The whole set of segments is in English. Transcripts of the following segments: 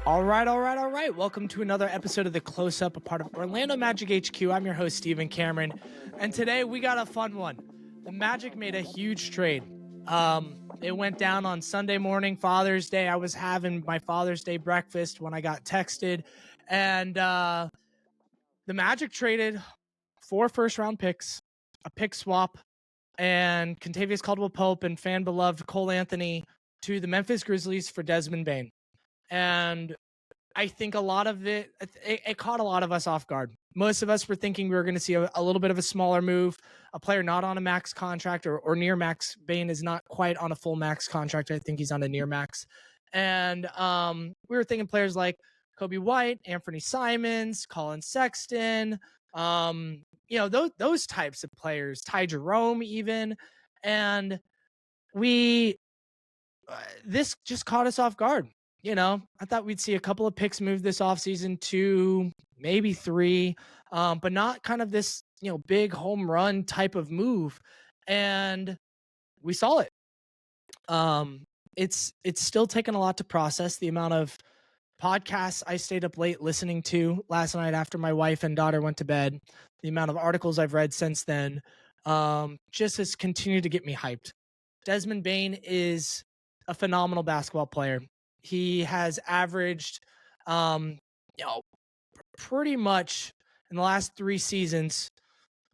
All right. Welcome to another episode of The Close-Up, a part of Orlando Magic HQ. I'm your host, Steven Cameron, and today we got a fun one. The Magic made a huge trade. It went down on Sunday morning, Father's Day. I was having my Father's Day breakfast when I got texted, and the Magic traded 4 first-round picks, a pick swap, and Kentavious Caldwell-Pope and fan-beloved Cole Anthony to the Memphis Grizzlies for Desmond Bane. And I think a lot of it caught a lot of us off guard. Most of us were thinking we were going to see a little bit of a smaller move, a player not on a max contract or near max. Bain is not quite on a full max contract. I think he's on a near max. And we were thinking players like Kobe White, Anthony Simons, Colin Sexton, those types of players, Ty Jerome even. And this just caught us off guard. I thought we'd see a couple of picks move this offseason, 2, maybe 3, but not kind of this, big home run type of move. And we saw it. It's still taken a lot to process. The amount of podcasts I stayed up late listening to last night after my wife and daughter went to bed, the amount of articles I've read since then, just has continued to get me hyped. Desmond Bane is a phenomenal basketball player. He has averaged, pretty much in the last 3 seasons,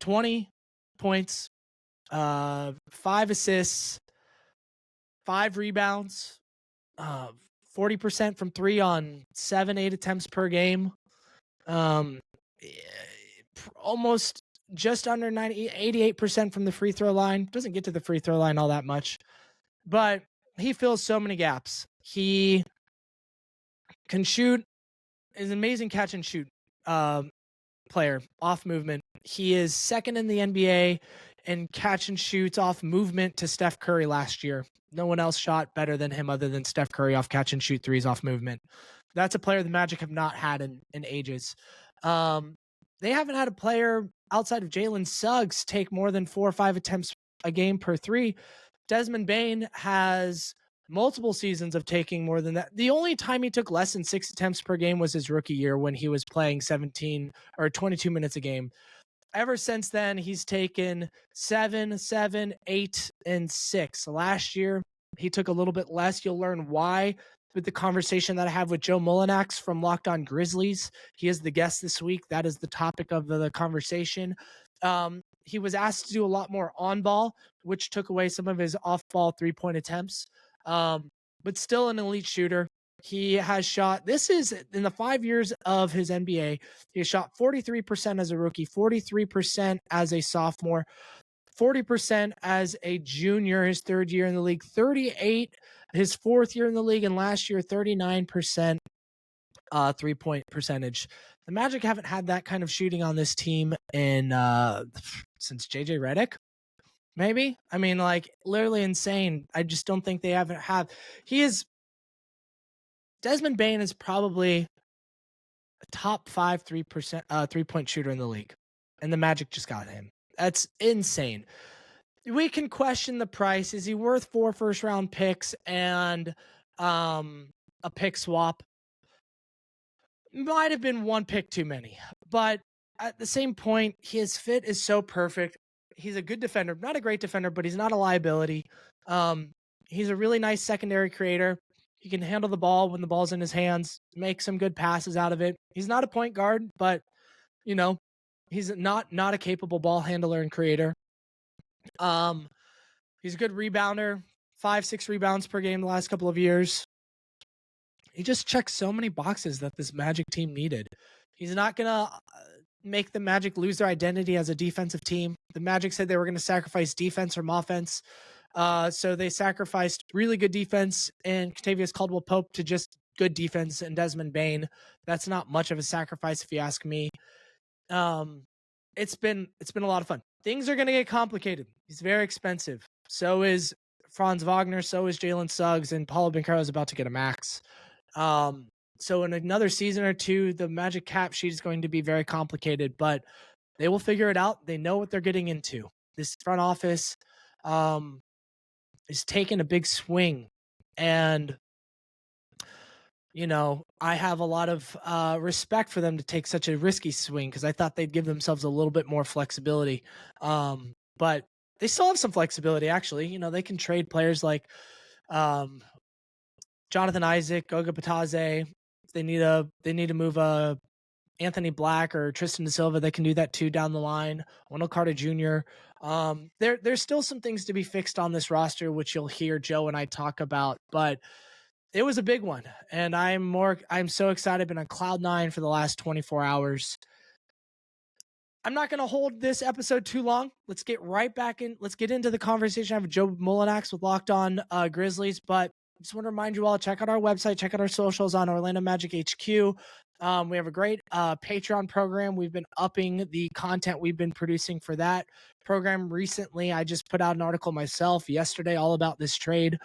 20 points, 5 assists, 5 rebounds, 40% from 3 on 7-8 attempts per game, almost just under 88% from the free throw line. Doesn't get to the free throw line all that much, but he fills so many gaps. He can shoot, is an amazing catch and shoot player, off movement. He is second in the NBA in catch and shoots off movement to Steph Curry last year. No one else shot better than him other than Steph Curry off catch and shoot threes off movement. That's a player the Magic have not had in ages. They haven't had a player outside of Jalen Suggs take more than 4 or 5 attempts a game per 3. Desmond Bane has multiple seasons of taking more than that. The only time he took less than 6 attempts per game was his rookie year when he was playing 17 or 22 minutes a game. Ever since then, he's taken 7, 8, and 6. Last year, he took a little bit less. You'll learn why with the conversation that I have with Joe Mullinax from Locked On Grizzlies. He is the guest this week. That is the topic of the conversation. He was asked to do a lot more on ball, which took away some of his off ball 3-point attempts. But still an elite shooter. He has shot, this is in the 5 years of his NBA, he has shot 43% as a rookie, 43% as a sophomore, 40% as a junior, his 3rd year in the league, 38 his 4th year in the league, and last year 39% 3-point percentage. The Magic haven't had that kind of shooting on this team in since JJ Redick. Maybe. I mean, literally insane. I just don't think they have. Desmond Bane is probably a top 5 3-point shooter in the league. And the Magic just got him. That's insane. We can question the price. Is he worth 4 first-round picks and a pick swap? Might have been 1 pick too many. But at the same point, his fit is so perfect. He's a good defender, not a great defender, but he's not a liability. He's a really nice secondary creator. He can handle the ball when the ball's in his hands, make some good passes out of it. He's not a point guard, but he's not a capable ball handler and creator. He's a good rebounder, 5-6 rebounds per game the last couple of years. He just checks so many boxes that this Magic team needed. He's not gonna make the Magic lose their identity as a defensive team. The Magic said they were going to sacrifice defense from offense. So they sacrificed really good defense and Kentavious Caldwell-Pope to just good defense and Desmond Bane. That's not much of a sacrifice if you ask me. It's been a lot of fun. Things are going to get complicated. He's very expensive. So is Franz Wagner, so is Jalen Suggs, and Paulo Banchero is about to get a max. So in another season or two, the Magic cap sheet is going to be very complicated, but they will figure it out. They know what they're getting into. This front office is taking a big swing, and I have a lot of respect for them to take such a risky swing because I thought they'd give themselves a little bit more flexibility. But they still have some flexibility, actually. They can trade players like Jonathan Isaac, Goga Pataze. If they need to move Anthony Black or Tristan Da Silva, they can do that too down the line. Wendell Carter Jr. There's still some things to be fixed on this roster, which you'll hear Joe and I talk about, but it was a big one, and I'm so excited. I've been on cloud nine for the last 24 hours. I'm not going to hold this episode too long. Let's get right back in. Let's get into the conversation. I have Joe Mullinax with Locked On Grizzlies, but I just want to remind you all, check out our website, check out our socials on Orlando Magic HQ. We have a great Patreon program. We've been upping the content we've been producing for that program recently. I just put out an article myself yesterday all about this trade.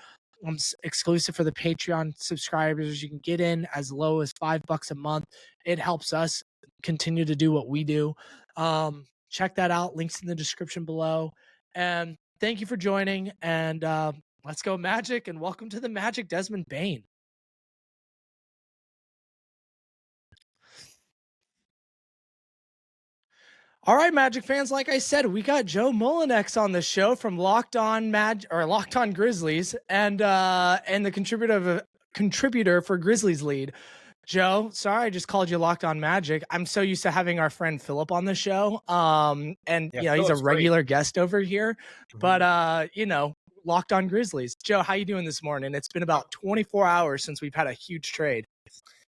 Exclusive for the Patreon subscribers. You can get in as low as $5 a month. It helps us continue to do what we do. Check that out. Links in the description below. And thank you for joining. And let's go Magic, and welcome to the Magic, Desmond Bane. All right, Magic fans, like I said, we got Joe Mullenex on the show from Locked On Grizzlies, and the contributor for Grizzlies Lead. Joe, sorry, I just called you Locked On Magic. I'm so used to having our friend Philip on the show, he's a regular guest over here. Mm-hmm. But Locked On Grizzlies. Joe, how you doing this morning? It's been about 24 hours since we've had a huge trade.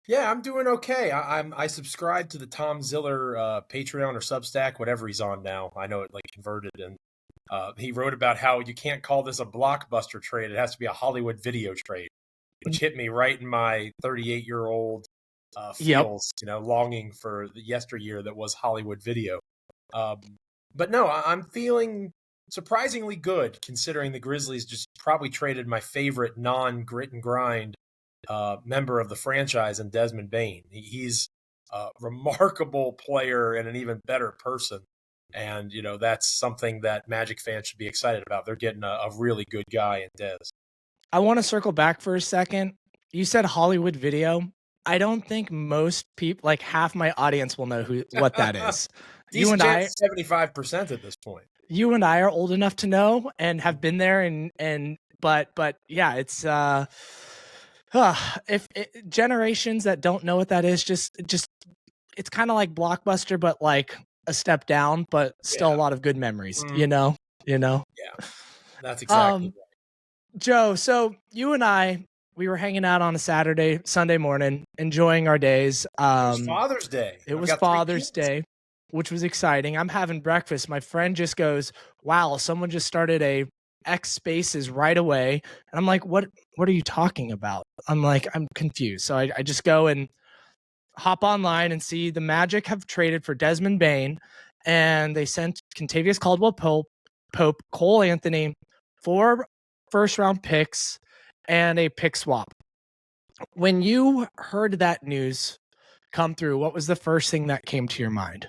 Yeah, I'm doing okay. I subscribe to the Tom Ziller Patreon or Substack, whatever he's on now. I know it converted, and he wrote about how you can't call this a blockbuster trade. It has to be a Hollywood video trade, which hit me right in my 38-year-old feels, longing for the yesteryear that was Hollywood video. But no, I'm feeling surprisingly good considering the Grizzlies just probably traded my favorite non-grit and grind member of the franchise in Desmond Bane. He's a remarkable player and an even better person. And, that's something that Magic fans should be excited about. They're getting a really good guy in Dez. I want to circle back for a second. You said Hollywood video. I don't think most people, like half my audience, will know what that is. You and I, 75% at this point. You and I are old enough to know and have been there, but yeah, it's if generations that don't know what that is, just it's kind of like Blockbuster, but like a step down, but still a lot of good memories. Mm. Yeah, that's exactly right. Joe, so you and I, we were hanging out on a Sunday morning, enjoying our days. It was Father's Day. It was Father's Day, which was exciting. I'm having breakfast. My friend just goes, "Wow, someone just started a X Spaces right away." And I'm like, what are you talking about? I'm confused. So I just go and hop online and see the Magic have traded for Desmond Bane, and they sent Kentavious Caldwell-Pope, Cole Anthony, 4 first-round picks, and a pick swap. When you heard that news come through, what was the first thing that came to your mind?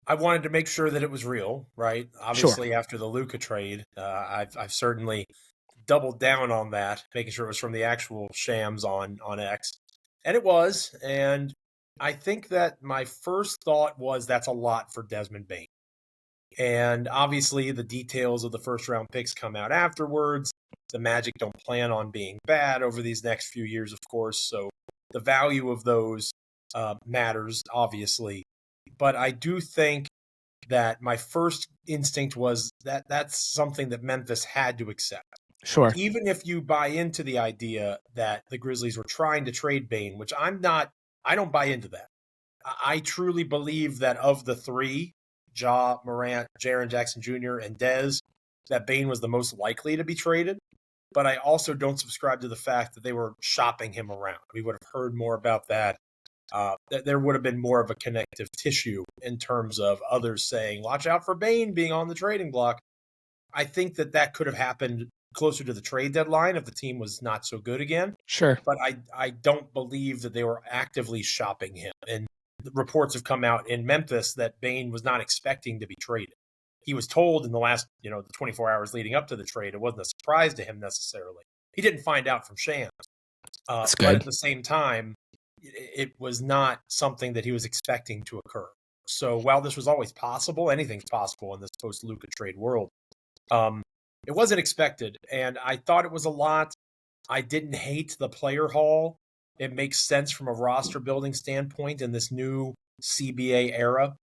I wanted to make sure that it was real, right? Obviously, sure. After the Luka trade, I've certainly doubled down on that, making sure it was from the actual shams on X. And it was. And I think that my first thought was that's a lot for Desmond Bane. And obviously, the details of the first-round picks come out afterwards. The Magic don't plan on being bad over these next few years, of course. So the value of those matters, obviously. But I do think that my first instinct was that that's something that Memphis had to accept. Sure. Even if you buy into the idea that the Grizzlies were trying to trade Bain, which I don't buy into that. I truly believe that of the 3, Ja Morant, Jaren Jackson Jr., and Dez, that Bain was the most likely to be traded. But I also don't subscribe to the fact that they were shopping him around. We would have heard more about that. There would have been more of a connective tissue in terms of others saying, watch out for Bain being on the trading block. I think that could have happened closer to the trade deadline if the team was not so good again. Sure. But I don't believe that they were actively shopping him. And the reports have come out in Memphis that Bain was not expecting to be traded. He was told in the last, the 24 hours leading up to the trade. It wasn't a surprise to him necessarily. He didn't find out from Shams. That's But good. at the same time, it was not something that he was expecting to occur. So while this was always possible, anything's possible in this post-Luka trade world, it wasn't expected. And I thought it was a lot. I didn't hate the player haul. It makes sense from a roster building standpoint in this new CBA era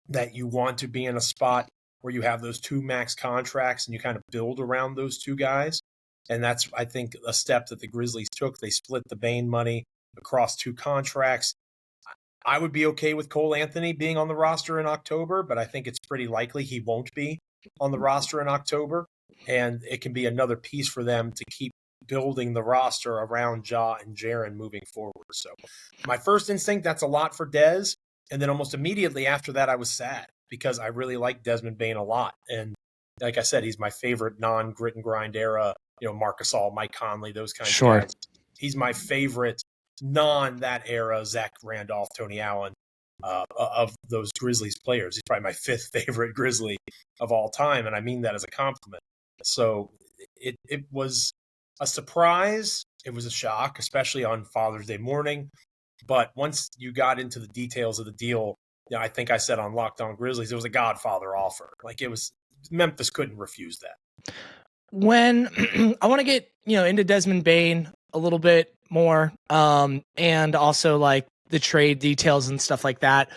that you want to be in a spot where you have those 2 max contracts and you kind of build around those 2 guys. And that's, I think, a step that the Grizzlies took. They split the Bain money across 2 contracts. I would be okay with Cole Anthony being on the roster in October, but I think it's pretty likely he won't be on the roster in October. And it can be another piece for them to keep building the roster around Ja and Jaren moving forward. So my first instinct, that's a lot for Dez. And then almost immediately after that, I was sad because I really like Desmond Bane a lot. And like I said, he's my favorite non-grit and grind era, Marc Gasol, Mike Conley, those kinds of guys. He's my favorite that era, Zach Randolph, Tony Allen, of those Grizzlies players. He's probably my 5th favorite Grizzly of all time, and I mean that as a compliment. So it was a surprise. It was a shock, especially on Father's Day morning. But once you got into the details of the deal, I think I said on Locked On Grizzlies, it was a Godfather offer. Like, it was, Memphis couldn't refuse that. When I want to get, into Desmond Bane a little bit more, and also like the trade details and stuff like that.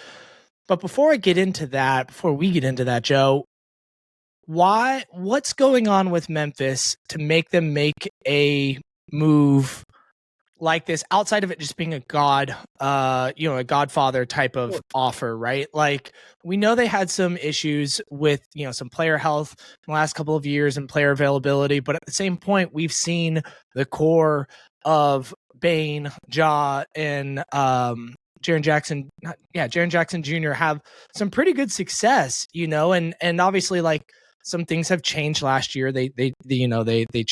But before we get into that, Joe, what's going on with Memphis to make them make a move like this outside of it just being a Godfather type of offer, right? Like, we know they had some issues with, some player health in the last couple of years and player availability, but at the same point, we've seen the core of Bain, Ja, and Jaren Jackson Jr. have some pretty good success, and obviously, like, some things have changed last year. They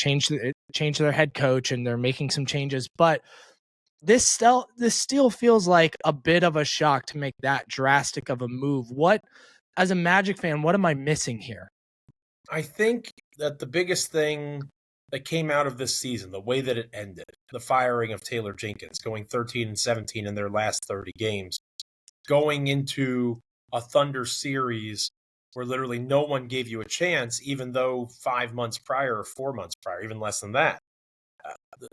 changed their head coach and they're making some changes, but this still feels like a bit of a shock to make that drastic of a move. What, as a Magic fan, what am I missing here? I think that the biggest thing that came out of this season, the way that it ended, the firing of Taylor Jenkins, going 13-17 in their last 30 games, going into a Thunder series where literally no one gave you a chance, even though 5 months prior or 4 months prior, even less than that,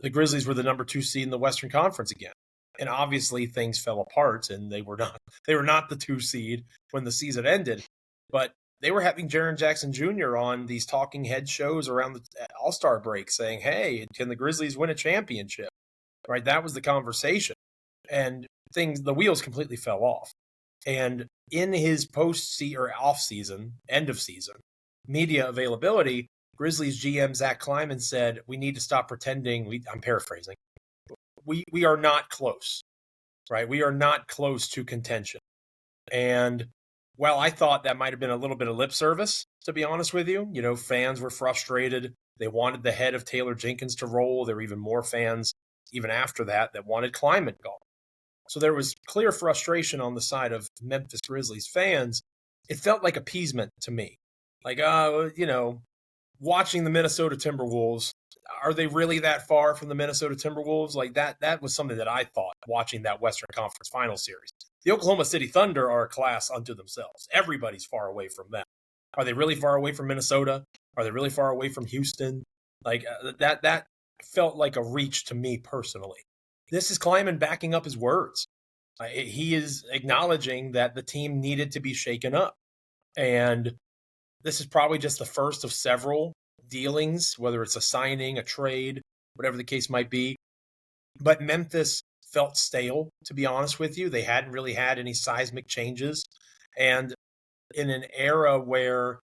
the Grizzlies were the number 2 seed in the Western Conference again. And obviously things fell apart and they were not the 2 seed when the season ended, but they were having Jaren Jackson Jr. on these talking head shows around the All-Star break saying, hey, can the Grizzlies win a championship? Right? That was the conversation. And the wheels completely fell off. And in his off-season, end of season, media availability, Grizzlies GM Zach Kleiman said, we need to stop pretending, I'm paraphrasing, we are not close, right? We are not close to contention. And while I thought that might have been a little bit of lip service, to be honest with you, fans were frustrated. They wanted the head of Taylor Jenkins to roll. There were even more fans, even after that wanted Kleiman gone. So there was clear frustration on the side of Memphis Grizzlies fans. It felt like appeasement to me. Like, watching the Minnesota Timberwolves, are they really that far from the Minnesota Timberwolves? Like, that was something that I thought watching that Western Conference Final Series. The Oklahoma City Thunder are a class unto themselves. Everybody's far away from them. Are they really far away from Minnesota? Are they really far away from Houston? Like, that felt like a reach to me personally. This is Kleiman backing up his words. He is acknowledging that the team needed to be shaken up. And this is probably just the first of several dealings, whether it's a signing, a trade, whatever the case might be. But Memphis felt stale, to be honest with you. They hadn't really had any seismic changes. And in an era where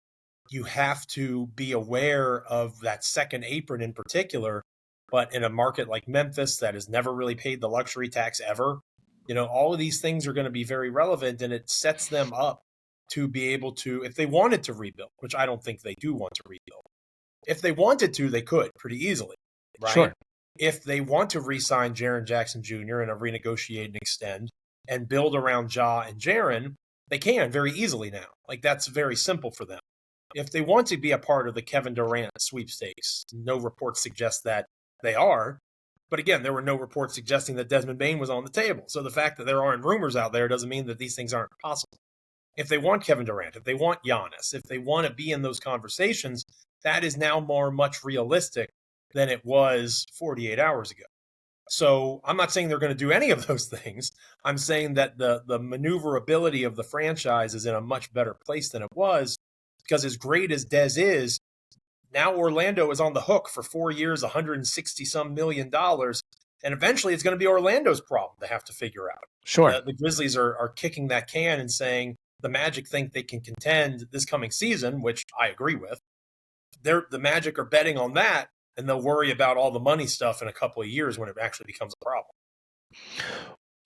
you have to be aware of that second apron in particular, but in a market like Memphis that has never really paid the luxury tax ever, all of these things are going to be very relevant, and it sets them up to be able to, if they wanted to rebuild, which I don't think they do want to rebuild, If they wanted to, they could pretty easily, right? Sure. If they want to re-sign Jaren Jackson Jr. and renegotiate and extend and build around Ja and Jaren, they can very easily now. Like, that's very simple for them. If they want to be a part of the Kevin Durant sweepstakes, no reports suggest that they are. But again, there were no reports suggesting that Desmond Bane was on the table. So the fact that there aren't rumors out there doesn't mean that these things aren't possible. If they want Kevin Durant, if they want Giannis, if they want to be in those conversations, that is now much realistic than it was 48 hours ago. So I'm not saying they're going to do any of those things. I'm saying that the maneuverability of the franchise is in a much better place than it was, because as great as Dez is, now Orlando is on the hook for 4 years, 160-some million dollars, and eventually it's going to be Orlando's problem to have to figure out. Sure. The Grizzlies are kicking that can and saying the Magic think they can contend this coming season, which I agree with. The Magic are betting on that, and they'll worry about all the money stuff in a couple of years when it actually becomes a problem.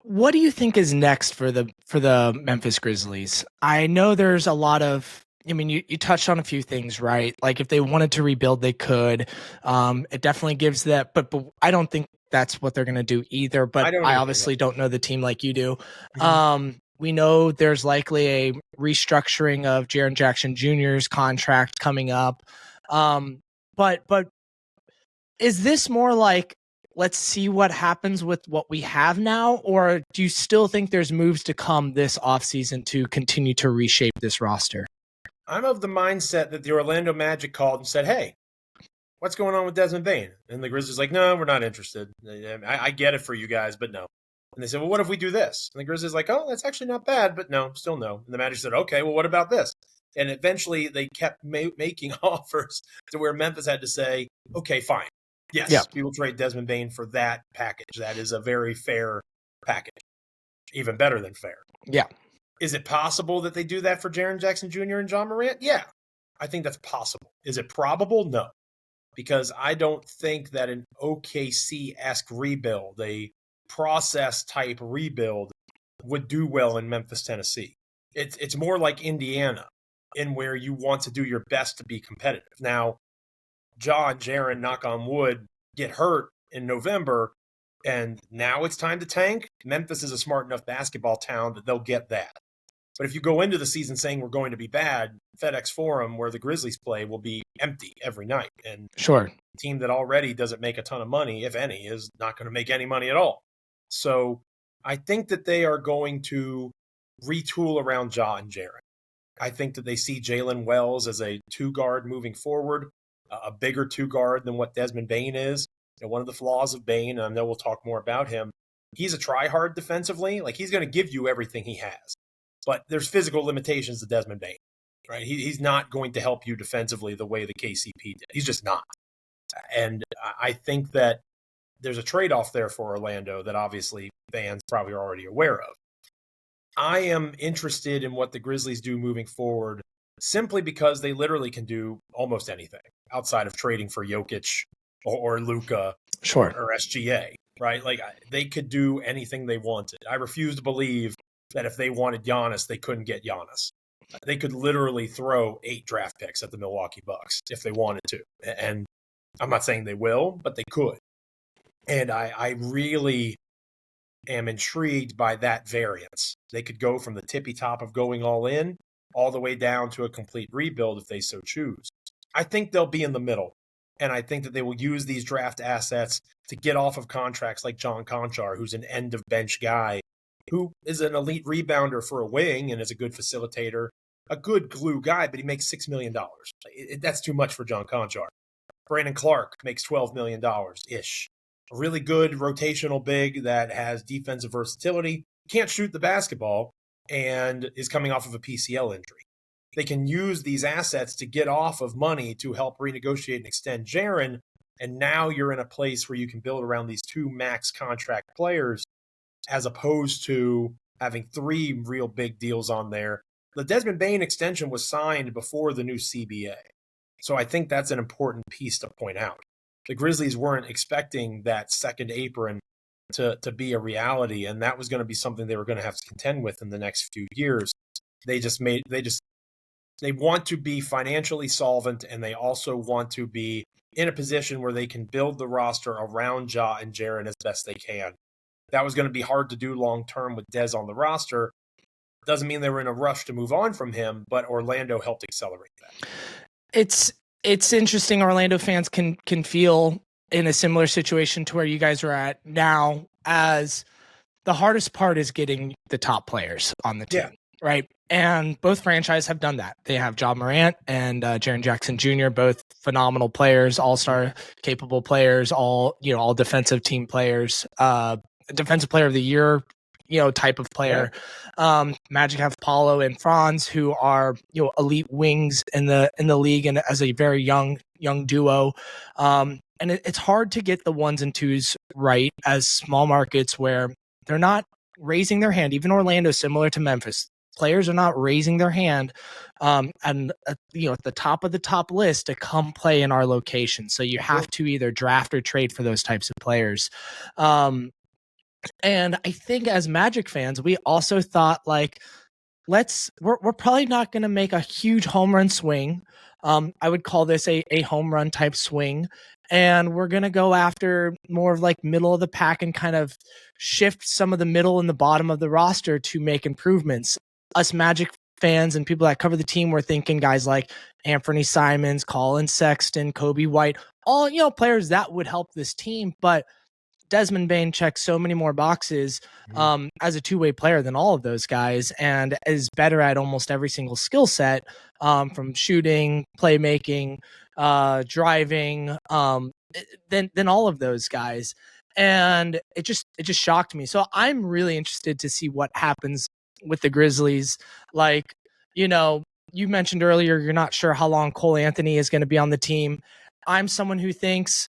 What do you think is next for the Memphis Grizzlies? I know there's a lot of, I mean, you touched on a few things, right? Like, if they wanted to rebuild, they could. It definitely gives that, but I don't think that's what they're going to do either. But I obviously don't know the team like you do. Mm-hmm. We know there's likely a restructuring of Jaren Jackson Jr.'s contract coming up. But is this more like, let's see what happens with what we have now? Or do you still think there's moves to come this offseason to continue to reshape this roster? I'm of the mindset that the Orlando Magic called and said, hey, what's going on with Desmond Bane? And the Grizzlies like, no, we're not interested. I get it for you guys, but no. And they said, well, what if we do this? And the Grizzlies like, oh, that's actually not bad, but no, still no. And the Magic said, okay, well, what about this? And eventually they kept making offers to where Memphis had to say, okay, fine. Yes, we will trade Desmond Bane for that package. That is a very fair package. Even better than fair. Yeah. Is it possible that they do that for Jaren Jackson Jr. and John Morant? Yeah, I think that's possible. Is it probable? No. Because I don't think that an OKC-esque rebuild, a process-type rebuild, would do well in Memphis, Tennessee. It's more like Indiana, in where you want to do your best to be competitive. Now, John, Jaren, knock on wood, get hurt in November, and now it's time to tank. Memphis is a smart enough basketball town that they'll get that. But if you go into the season saying we're going to be bad, FedEx Forum, where the Grizzlies play, will be empty every night. And sure, a team that already doesn't make a ton of money, if any, is not going to make any money at all. So I think that they are going to retool around Ja and Jaren. I think that they see Jalen Wells as a two-guard moving forward, a bigger two-guard than what Desmond Bane is. And one of the flaws of Bane, and I know we'll talk more about him, he's a try-hard defensively. Like, he's going to give you everything he has. But there's physical limitations to Desmond Bane, right? He's not going to help you defensively the way the KCP did. He's just not. And I think that there's a trade-off there for Orlando that obviously fans probably are already aware of. I am interested in what the Grizzlies do moving forward simply because they literally can do almost anything outside of trading for Jokic or Luka or SGA, right? Like, they could do anything they wanted. I refuse to believe that if they wanted Giannis, they couldn't get Giannis. They could literally throw 8 draft picks at the Milwaukee Bucks if they wanted to. And I'm not saying they will, but they could. And I really am intrigued by that variance. They could go from the tippy top of going all in all the way down to a complete rebuild if they so choose. I think they'll be in the middle. And I think that they will use these draft assets to get off of contracts like John Conchar, who's an end-of-bench guy, who is an elite rebounder for a wing and is a good facilitator, a good glue guy, but he makes $6 million. That's too much for John Conchar. Brandon Clark makes $12 million-ish. A really good rotational big that has defensive versatility, can't shoot the basketball, and is coming off of a PCL injury. They can use these assets to get off of money to help renegotiate and extend Jaren, and now you're in a place where you can build around these 2 max contract players as opposed to having 3 real big deals on there. The Desmond Bane extension was signed before the new CBA. So I think that's an important piece to point out. The Grizzlies weren't expecting that second apron to be a reality, and that was going to be something they were going to have to contend with in the next few years. They just they want to be financially solvent, and they also want to be in a position where they can build the roster around Ja and Jaren as best they can. That was going to be hard to do long term with Dez on the roster. Doesn't mean they were in a rush to move on from him, but Orlando helped accelerate that. It's interesting. Orlando fans can feel in a similar situation to where you guys are at now, as the hardest part is getting the top players on the team, right? And both franchises have done that. They have Ja Morant and Jaren Jackson Jr., both phenomenal players, all-star capable players, all defensive team players, defensive player of the year, type of player. Magic have Paulo and Franz, who are elite wings in the league and as a very young duo. And it's hard to get the ones and twos right as small markets where they're not raising their hand. Even Orlando, similar to Memphis, players are not raising their hand and at the top of the top list to come play in our location. So you have to either draft or trade for those types of players. And I think as Magic fans, we also thought we're probably not going to make a huge home run swing. I would call this a home run type swing. And we're going to go after more of middle of the pack and kind of shift some of the middle and the bottom of the roster to make improvements. Us Magic fans and people that cover the team were thinking guys like Anthony Simons, Colin Sexton, Kobe White, all, players that would help this team. But Desmond Bane checks so many more boxes as a two-way player than all of those guys, and is better at almost every single skill set, from shooting, playmaking, driving, than all of those guys. And it just shocked me. So I'm really interested to see what happens with the Grizzlies. You mentioned earlier, you're not sure how long Cole Anthony is going to be on the team. I'm someone who thinks,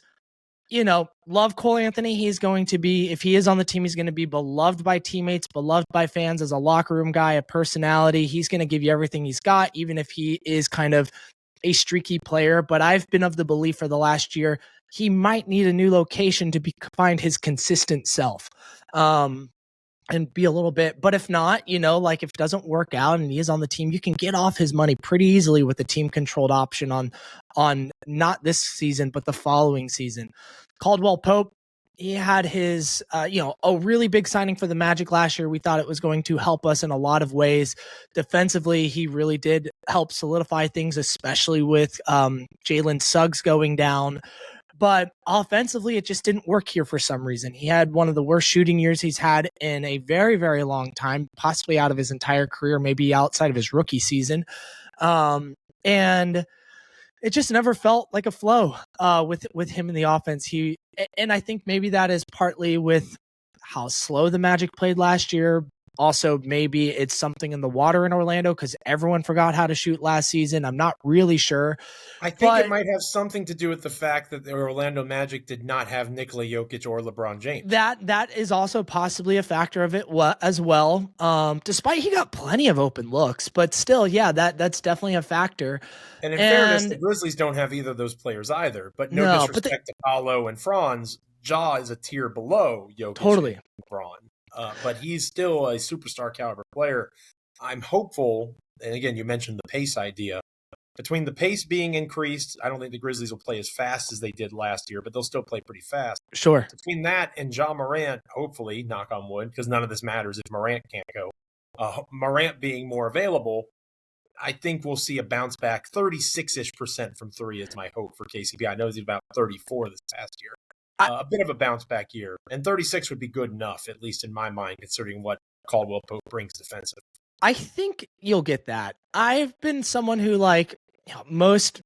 love Cole Anthony. He's going to be, if he is on the team, he's going to be beloved by teammates, beloved by fans as a locker room guy, a personality. He's going to give you everything he's got, even if he is kind of a streaky player. But I've been of the belief for the last year, he might need a new location to find his consistent self. And be a little bit, but if not, if it doesn't work out and he is on the team, you can get off his money pretty easily with the team controlled option on not this season, but the following season. Caldwell Pope, he had his, a really big signing for the Magic last year. We thought it was going to help us in a lot of ways. Defensively, he really did help solidify things, especially with Jalen Suggs going down. But offensively, it just didn't work here for some reason. He had one of the worst shooting years he's had in a very, very long time, possibly out of his entire career, maybe outside of his rookie season. And it just never felt like a flow with him in the offense. And I think maybe that is partly with how slow the Magic played last year. Also, maybe it's something in the water in Orlando because everyone forgot how to shoot last season. I'm not really sure. I think it might have something to do with the fact that the Orlando Magic did not have Nikola Jokic or LeBron James. That is also possibly a factor of it as well. Despite he got plenty of open looks, but still, yeah, that's definitely a factor. And in fairness, the Grizzlies don't have either of those players either. But no disrespect to Paulo and Franz, Ja is a tier below Jokic and LeBron. But he's still a superstar caliber player. I'm hopeful, and again, you mentioned the pace idea. Between the pace being increased, I don't think the Grizzlies will play as fast as they did last year, but they'll still play pretty fast. Sure. Between that and Ja Morant, hopefully, knock on wood, because none of this matters if Morant can't go. Morant being more available, I think we'll see a bounce back. 36-ish% from three is my hope for KCP. I know he's about 34 this past year. A bit of a bounce back year, and 36 would be good enough, at least in my mind, considering what Caldwell Pope brings defensive. I think you'll get that. I've been someone who most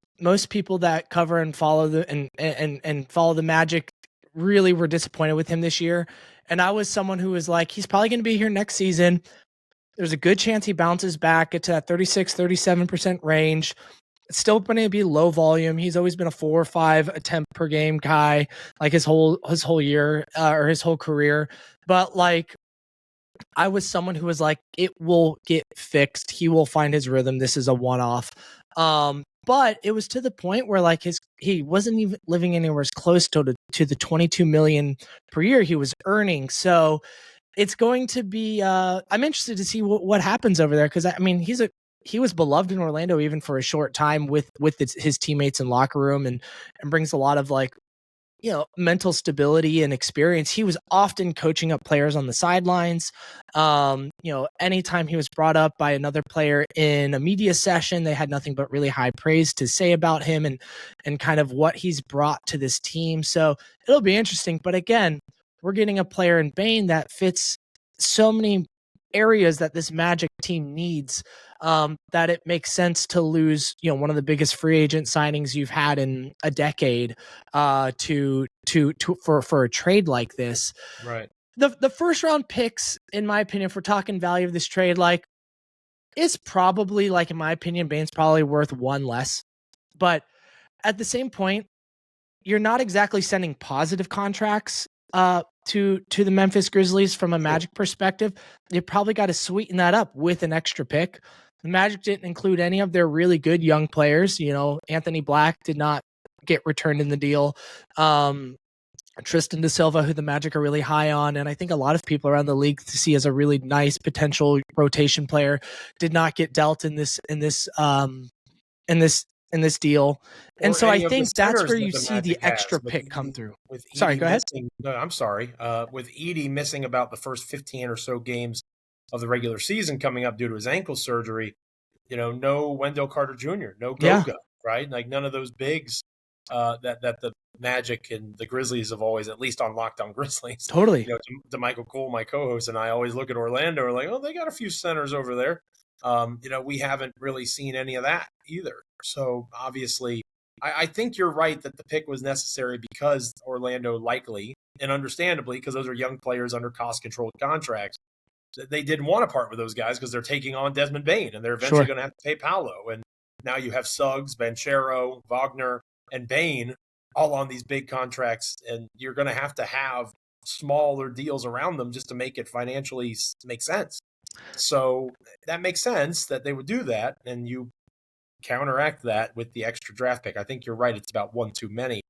people that cover and follow and follow the Magic really were disappointed with him this year. And I was someone who was like, he's probably going to be here next season. There's a good chance he bounces back, get to that 36-37% range. It's still going to be low volume. He's always been a 4 or 5 attempt per game guy, his whole year or his whole career. But I was someone who was like, it will get fixed. He will find his rhythm. This is a one-off. But it was to the point where he wasn't even living anywhere close to the $22 million per year he was earning. So it's going to be, I'm interested to see what happens over there. Cause he was beloved in Orlando even for a short time with his teammates and locker room, and brings a lot of like, you know, mental stability and experience. He was often coaching up players on the sidelines. You know, anytime he was brought up by another player in a media session, they had nothing but really high praise to say about him and kind of what he's brought to this team. So it'll be interesting. But again, we're getting a player in Bain that fits so many areas that this Magic team needs, that it makes sense to lose, you know, one of the biggest free agent signings you've had in a decade, for a trade like this. Right. The first round picks, in my opinion, if we're talking value of this trade, like, is probably, like, in my opinion, Bane's probably worth one less. But at the same point, you're not exactly sending positive contracts to the Memphis Grizzlies from a Magic perspective. You probably got to sweeten that up with an extra pick. The Magic didn't include any of their really good young players. You know, Anthony Black did not get returned in the deal. Tristan Da Silva, who the Magic are really high on, and I think a lot of people around the league see as a really nice potential rotation player, did not get dealt in this deal. And so I think that's where you see the extra pick come through. Sorry, go ahead. No, I'm sorry. With Edey missing about the first 15 or so games of the regular season coming up due to his ankle surgery, you know, no Wendell Carter Jr., no Goga, right? Like none of those bigs that the Magic and the Grizzlies have always, at least on Locked On Grizzlies. Totally. You know, to Michael Cole, my co-host, and I always look at Orlando and like, oh, they got a few centers over there. You know, we haven't really seen any of that either. So obviously, I think you're right that the pick was necessary because Orlando likely, and understandably, because those are young players under cost-controlled contracts, they didn't want to part with those guys because they're taking on Desmond Bane, and they're eventually going to have to pay Paolo. And now you have Suggs, Banchero, Wagner, and Bain all on these big contracts, and you're going to have smaller deals around them just to make it financially make sense. So that makes sense that they would do that, and you counteract that with the extra draft pick. I think you're right. It's about one too many.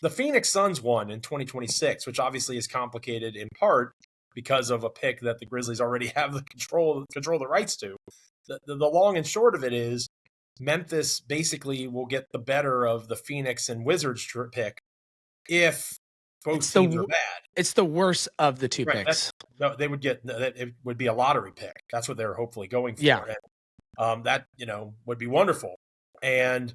The Phoenix Suns won in 2026, which obviously is complicated in part because of a pick that the Grizzlies already have the control the rights to. The long and short of it is Memphis basically will get the better of the Phoenix and Wizards pick if both teams are bad. It's the worst of the two picks. They would get, it would be a lottery pick. That's what they're hopefully going for. Yeah. And, that, you know, would be wonderful. And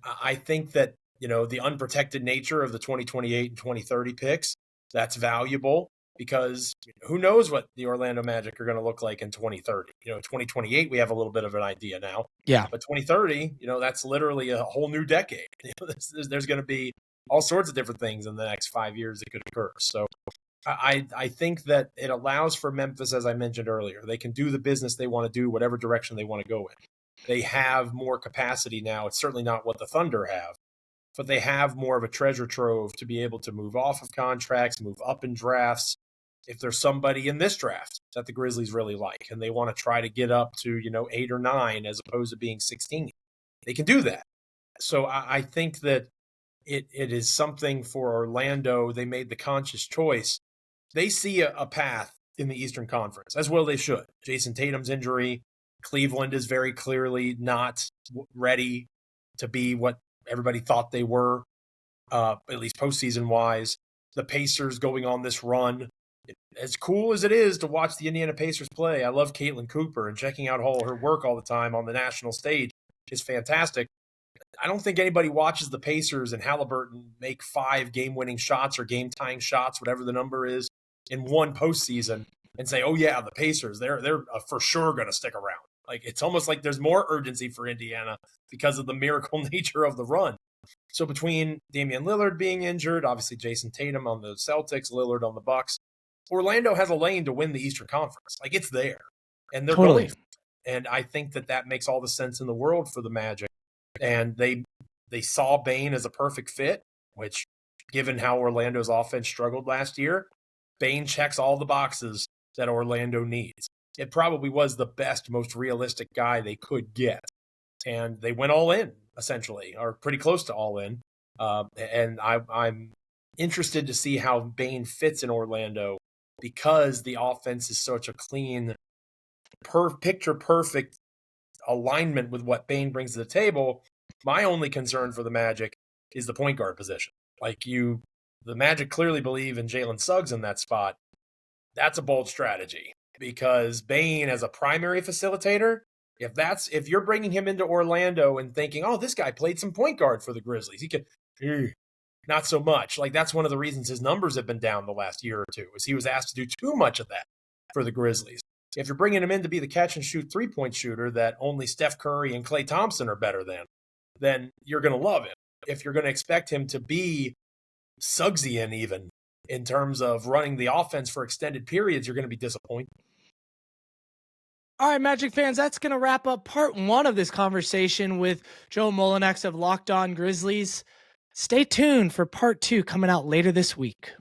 I think that, you know, the unprotected nature of the 2028 and 2030 picks, that's valuable because who knows what the Orlando Magic are going to look like in 2030. You know, 2028, we have a little bit of an idea now. Yeah. But 2030, you know, that's literally a whole new decade. You know, there's going to be all sorts of different things in the next 5 years that could occur. So I think that it allows for Memphis, as I mentioned earlier, they can do the business they want to do, whatever direction they want to go in. They have more capacity now. It's certainly not what the Thunder have, but they have more of a treasure trove to be able to move off of contracts, move up in drafts. If there's somebody in this draft that the Grizzlies really like and they want to try to get up to, you know, 8 or 9 as opposed to being 16, they can do that. So I think that it is something for Orlando. They made the conscious choice. They see a path in the Eastern Conference, as well they should. Jason Tatum's injury, Cleveland is very clearly not ready to be what everybody thought they were, at least postseason-wise. The Pacers going on this run. As cool as it is to watch the Indiana Pacers play, I love Caitlin Cooper, and checking out all her work all the time on the national stage is fantastic. I don't think anybody watches the Pacers and Halliburton make 5 game-winning shots or game-tying shots, whatever the number is, in one postseason and say, oh, yeah, the Pacers, they're for sure going to stick around. Like, it's almost like there's more urgency for Indiana because of the miracle nature of the run. So between Damian Lillard being injured, obviously Jason Tatum on the Celtics, Lillard on the Bucks, Orlando has a lane to win the Eastern Conference. Like, it's there. And they're going. And I think that makes all the sense in the world for the Magic. And they saw Bain as a perfect fit, which, given how Orlando's offense struggled last year, Bain checks all the boxes that Orlando needs. It probably was the best, most realistic guy they could get. And they went all in, essentially, or pretty close to all in. And I'm interested to see how Bain fits in Orlando because the offense is such a clean, picture-perfect alignment with what Bain brings to the table. My only concern for the Magic is the point guard position. Like the Magic clearly believe in Jalen Suggs in that spot. That's a bold strategy because Bain as a primary facilitator, if you're bringing him into Orlando and thinking, oh, this guy played some point guard for the Grizzlies, he could, not so much. Like that's one of the reasons his numbers have been down the last year or two, is he was asked to do too much of that for the Grizzlies. If you're bringing him in to be the catch and shoot 3-point shooter that only Steph Curry and Klay Thompson are better than, then you're going to love him. If you're going to expect him to be Suggsian even in terms of running the offense for extended periods, you're going to be disappointed. All right, Magic fans, that's going to wrap up part 1 of this conversation with Joe Mullenex of Locked On Grizzlies. Stay tuned for part 2 coming out later this week.